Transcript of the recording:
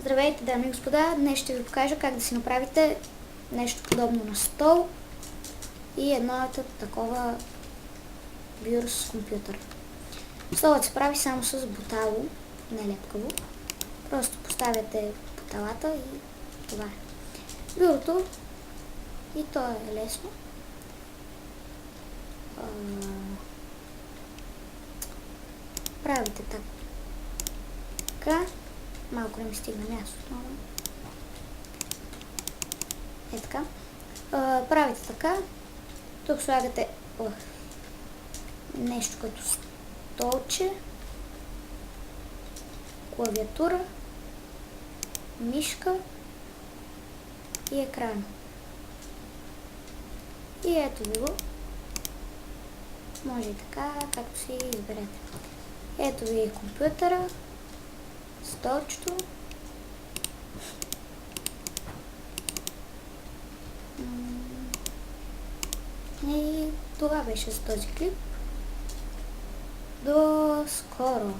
Здравейте, дами и господа! Днес ще ви покажа как да си направите нещо подобно на стол и едно такова бюро с компютър. Столът се прави само с бутало, не лепкаво. Просто поставяте буталата и това е. Бюрото и то е лесно. Правите така. Малко не ми стигна мястото. Е така. Правите така. Тук слагате нещо като столче, клавиатура, мишка и екран. И ето ви го. Може и така, както си изберете. Ето ви компютъра, столчето. И това беше за този клип. До скоро!